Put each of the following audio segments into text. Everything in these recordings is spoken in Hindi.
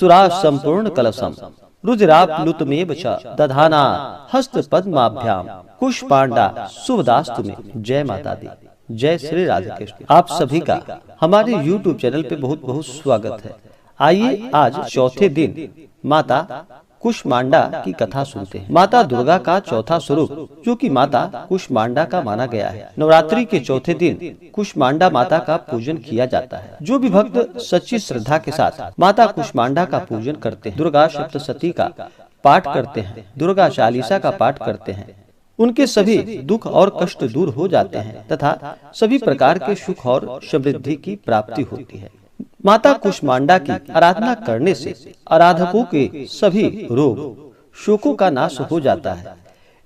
सुरा संपूर्ण कलशम रुद्राप्लुतमेव च दधाना हस्त पद्माभ्याम कुशपांडा शुभदास्तु में। जय माता दी। जय श्री राधे कृष्ण। आप सभी का हमारे YouTube चैनल पे बहुत बहुत स्वागत है। आइए आज चौथे दिन माता कुष्मांडा की कथा सुनते हैं। माता दुर्गा का चौथा स्वरूप जो कि माता कुष्मांडा का माना गया है। नवरात्रि के चौथे दिन कुष्मांडा माता का पूजन किया जाता है। जो भी भक्त सच्ची श्रद्धा के साथ माता कुष्मांडा का पूजन करते हैं, दुर्गा सप्तशती का पाठ करते हैं, दुर्गा चालीसा का पाठ करते हैं, उनके सभी दुख और कष्ट दूर हो जाते हैं तथा सभी प्रकार के सुख और समृद्धि की प्राप्ति होती है। माता कुष्मांडा की आराधना करने से आराधकों के सभी रोग शोकों का नाश हो जाता है।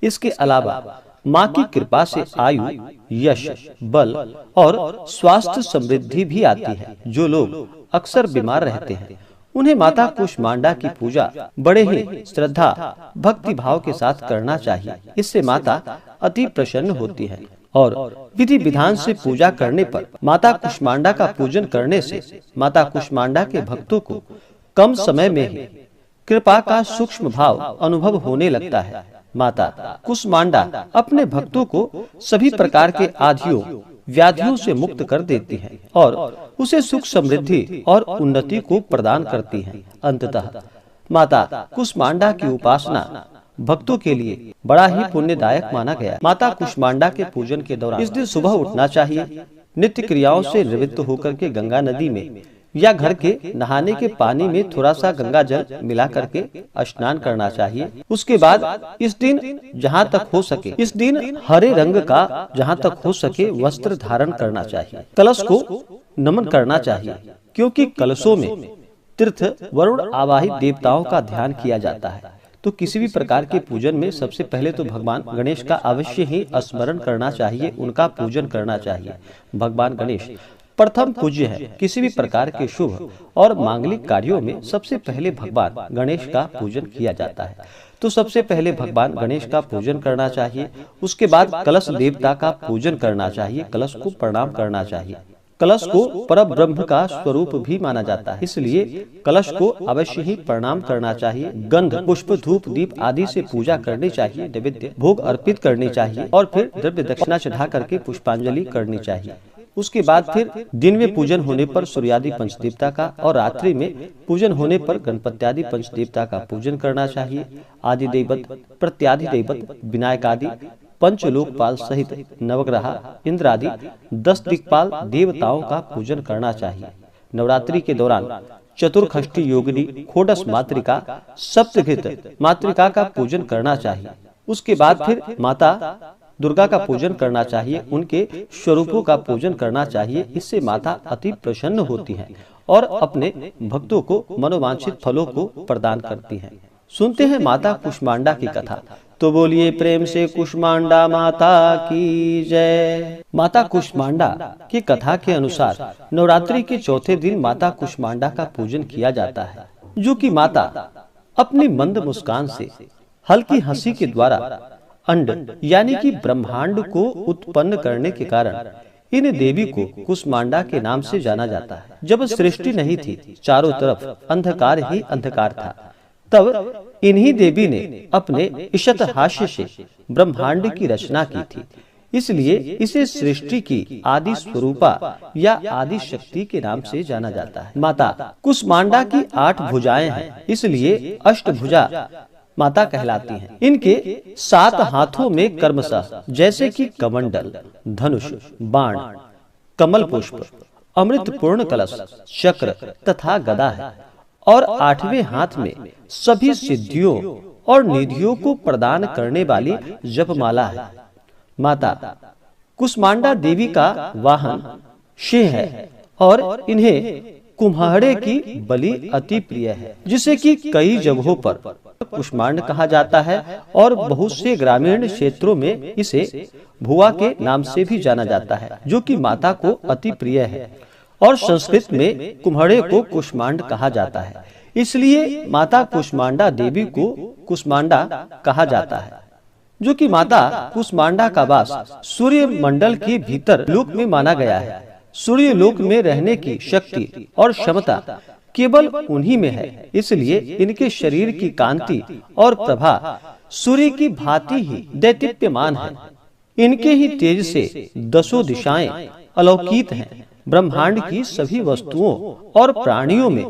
इसके अलावा माँ की कृपा से आयु, यश, बल और स्वास्थ्य समृद्धि भी आती है। जो लोग अक्सर बीमार रहते हैं उन्हें माता कुष्मांडा की पूजा बड़े ही श्रद्धा भक्ति भाव के साथ करना चाहिए। इससे माता अति प्रसन्न होती है और विधि विधान से पूजा करने पर माता कुष्मांडा का पूजन करने से माता कुष्मांडा के भक्तों को कम समय में ही कृपा का सूक्ष्म भाव अनुभव होने लगता है। माता कुष्मांडा अपने भक्तों को सभी प्रकार के आधियों व्याधियों से मुक्त कर देती है और उसे सुख समृद्धि और उन्नति को प्रदान करती है। अंततः माता कुष्मांडा की उपासना भक्तों के लिए बड़ा ही पुण्यदायक माना गया। माता कुष्मांडा के पूजन के दौरान इस दिन सुबह उठना चाहिए। नित्य क्रियाओं से निवृत्त होकर के गंगा नदी में या घर के नहाने के पानी में थोड़ा सा गंगा जल मिला करके स्नान करना चाहिए। उसके बाद इस दिन जहाँ तक हो सके, इस दिन हरे रंग का जहाँ तक हो सके वस्त्र धारण करना चाहिए। कलश को नमन करना चाहिए क्योंकि कलशों में तीर्थ वरुण आवाहित देवताओं का ध्यान किया जाता है। तो किसी भी प्रकार के पूजन में सबसे पहले तो भगवान गणेश का अवश्य ही स्मरण करना चाहिए, उनका पूजन करना चाहिए। भगवान गणेश प्रथम पूज्य है। किसी भी प्रकार के शुभ और मांगलिक कार्यों में सबसे पहले भगवान गणेश का पूजन किया जाता है। तो सबसे पहले भगवान गणेश का पूजन करना चाहिए। उसके बाद कलश देवता का पूजन करना चाहिए, कलश को प्रणाम करना चाहिए। कलश को परब्रह्म का स्वरूप भी माना जाता है, इसलिए कलश को अवश्य ही प्रणाम करना चाहिए। गंध, पुष्प, धूप, दीप आदि से पूजा करनी चाहिए, नैवेद्य भोग अर्पित करनी चाहिए और फिर द्रव्य दक्षिणा चढ़ा करके पुष्पांजलि करनी चाहिए। उसके बाद फिर दिन में पूजन होने पर सूर्यादि पंचदेवता का और रात्रि में पूजन होने पर गणपत्यादि पंचदेवता का पूजन करना चाहिए। आदि दैवत, प्रत्यादि दैवत, विनायक आदि पंचलोकपाल सहित नवग्रह, इंद्र आदि 10 दिक्पाल देवताओं का पूजन करना चाहिए। नवरात्रि के दौरान चतुर्खष्टी योगिनी, खोडस मातृका, सप्तघृत मातृका का पूजन करना चाहिए। उसके बाद फिर माता दुर्गा का पूजन करना चाहिए, उनके स्वरूपों का पूजन करना चाहिए। इससे माता अति प्रसन्न होती है और अपने भक्तों को मनोवांछित फलों को प्रदान करती हैं। सुनते हैं माता कुष्मांडा की कथा। तो बोलिए प्रेम से कुष्मांडा माता की जय। माता कुष्मांडा की कथा के अनुसार नवरात्रि के चौथे दिन माता कुष्मांडा का पूजन किया जाता है, जो कि माता अपनी मंद मुस्कान से, हल्की हंसी के द्वारा अंड यानी कि ब्रह्मांड को उत्पन्न करने के कारण इन देवी को कुष्मांडा के नाम से जाना जाता है। जब सृष्टि नहीं थी, चारों तरफ अंधकार ही अंधकार था, तब इन्हीं देवी ने अपने ईशत हास्य से ब्रह्मांड की रचना की थी। इसलिए इसे सृष्टि की आदि स्वरूपा या आदि शक्ति के नाम से जाना जाता है। माता कुष्मांडा की 8 भुजाएं हैं, इसलिए अष्टभुजा माता कहलाती हैं। इनके 7 हाथों में कर्मशः जैसे कि कमंडल, धनुष, बाण, कमल पुष्प, अमृत पूर्ण कलश, चक्र तथा गदा है और 8वें हाथ में सभी सिद्धियों और निधियों को प्रदान करने वाली जपमाला है। माता कुष्मांडा देवी का वाहन सिंह है और इन्हें कुम्हाड़े की बलि अति प्रिय है, जिसे कि कई जगहों पर कुष्मांड कहा जाता है और बहुत से ग्रामीण क्षेत्रों में इसे भुआ के नाम से भी जाना जाता है, जो कि माता को अति प्रिय है और संस्कृत में कुम्हाड़े को कुष्मांड कहा जाता है। इसलिए माता कुष्मांडा देवी को कुष्मांडा कहा जाता है, जो कि माता कुष्मांडा का वास सूर्य मंडल के भीतर लोक में माना गया है। सूर्य लोक में रहने की शक्ति और क्षमता केवल उन्हीं में है, इसलिए इनके शरीर की कांति और प्रभा सूर्य की भांति ही दैदीप्यमान है। इनके ही तेज से दसों दिशाएं अलौकित हैं। ब्रह्मांड की सभी वस्तुओं और प्राणियों में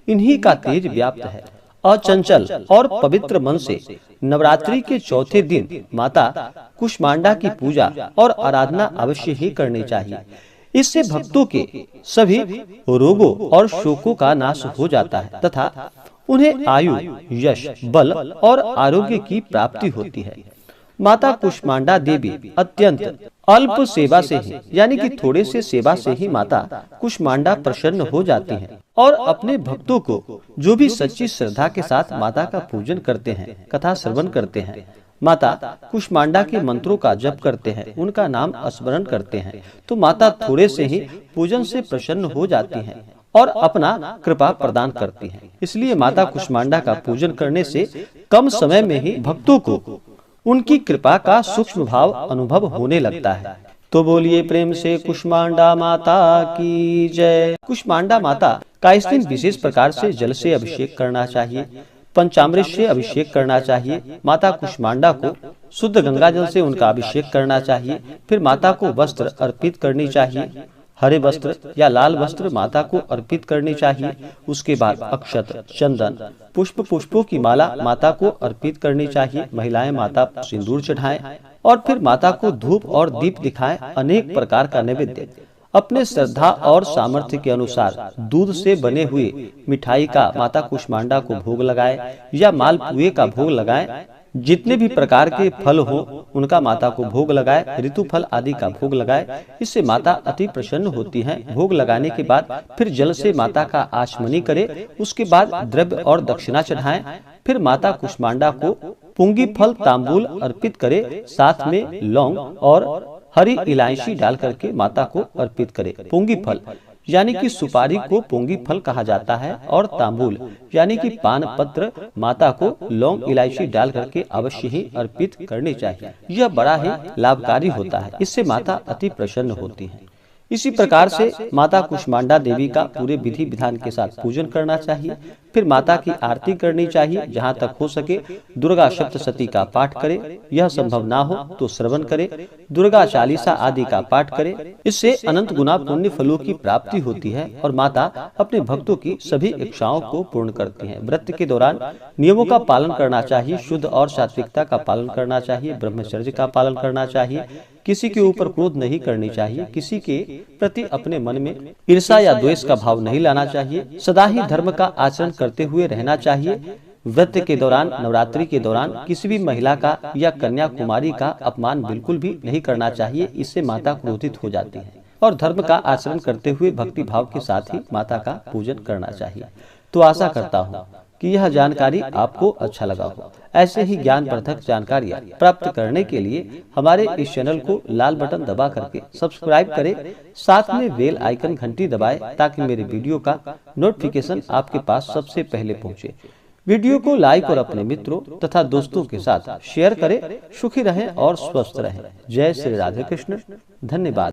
इन्हीं का तेज व्याप्त है। अचंचल और पवित्र मन से नवरात्रि के चौथे दिन माता कुष्मांडा की पूजा और आराधना अवश्य ही करनी चाहिए। इससे भक्तों के सभी रोगों और शोकों का नाश हो जाता है तथा उन्हें आयु, यश, बल और आरोग्य की प्राप्ति होती है। माता कुष्मांडा देवी अत्यंत अल्प सेवा से ही, यानी कि थोड़े से सेवा से ही माता कुष्मांडा प्रसन्न हो जाती हैं और अपने भक्तों को जो भी सच्ची श्रद्धा के साथ माता का पूजन करते हैं, कथा श्रवण करते हैं, माता कुष्मांडा के मंत्रों का जप करते हैं, उनका नाम स्मरण करते हैं, तो माता थोड़े से ही पूजन से प्रसन्न हो जाती हैं और अपना कृपा प्रदान करती हैं। इसलिए माता कुष्मांडा का पूजन करने से कम समय में ही भक्तों को उनकी कृपा का सूक्ष्म भाव अनुभव होने लगता है। तो बोलिए प्रेम से कुष्मांडा माता की जय। कुष्मांडा माता का इस दिन विशेष प्रकार से जल से अभिषेक करना चाहिए, पंचामृत से अभिषेक करना चाहिए। माता कुष्मांडा को शुद्ध गंगा जल से उनका अभिषेक करना चाहिए। फिर माता को वस्त्र अर्पित करनी चाहिए, हरे वस्त्र या लाल वस्त्र माता को अर्पित करनी चाहिए। उसके बाद अक्षत, चंदन, पुष्पों की माला माता को अर्पित करनी चाहिए। महिलाएं माता सिंदूर चढ़ाएं और फिर माता को धूप और दीप दिखाएं। अनेक प्रकार का नैवेद्य अपने श्रद्धा और सामर्थ्य के अनुसार दूध से बने हुए मिठाई का माता कुष्मांडा को भोग लगाए या मालपुए का भोग लगाए। जितने भी प्रकार के फल हो उनका माता को भोग लगाए, ऋतु फल आदि का भोग लगाए। इससे माता अति प्रसन्न होती हैं। भोग लगाने के बाद फिर जल से माता का आचमनी करे। उसके बाद द्रव्य और दक्षिणा चढ़ाएं। फिर माता कुष्मांडा को पुंगी फल तांबूल अर्पित करे, साथ में लौंग और हरी इलायची डाल करके माता को अर्पित करे। पुंगी फल यानी कि सुपारी को पुंगी फल कहा जाता है और तांबूल यानी कि पान पत्र माता को लौंग इलायची डाल करके अवश्य ही अर्पित करनी चाहिए। यह बड़ा ही लाभकारी होता है, इससे माता अति प्रसन्न होती है। इसी प्रकार से माता कुष्मांडा देवी का पूरे विधि विधान के साथ पूजन करना चाहिए। फिर माता की आरती करनी चाहिए। जहाँ तक हो सके दुर्गा सप्तशती का पाठ करे, यह संभव ना हो तो श्रवण करे, दुर्गा चालीसा आदि का पाठ करे। इससे अनंत गुना पुण्य फलों की प्राप्ति होती है और माता अपने भक्तों की सभी इच्छाओं को पूर्ण करती है। व्रत के दौरान नियमों का पालन करना चाहिए, शुद्ध और सात्विकता का पालन करना चाहिए, ब्रह्मचर्य का पालन करना चाहिए, किसी के ऊपर क्रोध नहीं करनी चाहिए, किसी के प्रति अपने मन में ईर्ष्या या द्वेष का भाव नहीं लाना चाहिए, सदा ही धर्म का आचरण करते हुए रहना चाहिए। व्रत के दौरान, नवरात्रि के दौरान किसी भी महिला का या कन्या कुमारी का अपमान बिल्कुल भी नहीं करना चाहिए, इससे माता क्रोधित हो जाती है। और धर्म का आचरण करते हुए भक्ति भाव के साथ ही माता का पूजन करना चाहिए। तो आशा करता हूँ कि यह जानकारी आपको अच्छा लगा हो। ऐसे ही ज्ञानवर्धक जानकारियाँ प्राप्त करने के लिए हमारे इस चैनल को लाल बटन दबा करके सब्सक्राइब करें, साथ में बेल आइकन घंटी दबाएं ताकि मेरे वीडियो का नोटिफिकेशन आपके पास सबसे पहले पहुंचे। वीडियो को लाइक और अपने मित्रों तथा दोस्तों के साथ शेयर करें। सुखी रहें और स्वस्थ रहें। जय श्री राधे कृष्ण। धन्यवाद।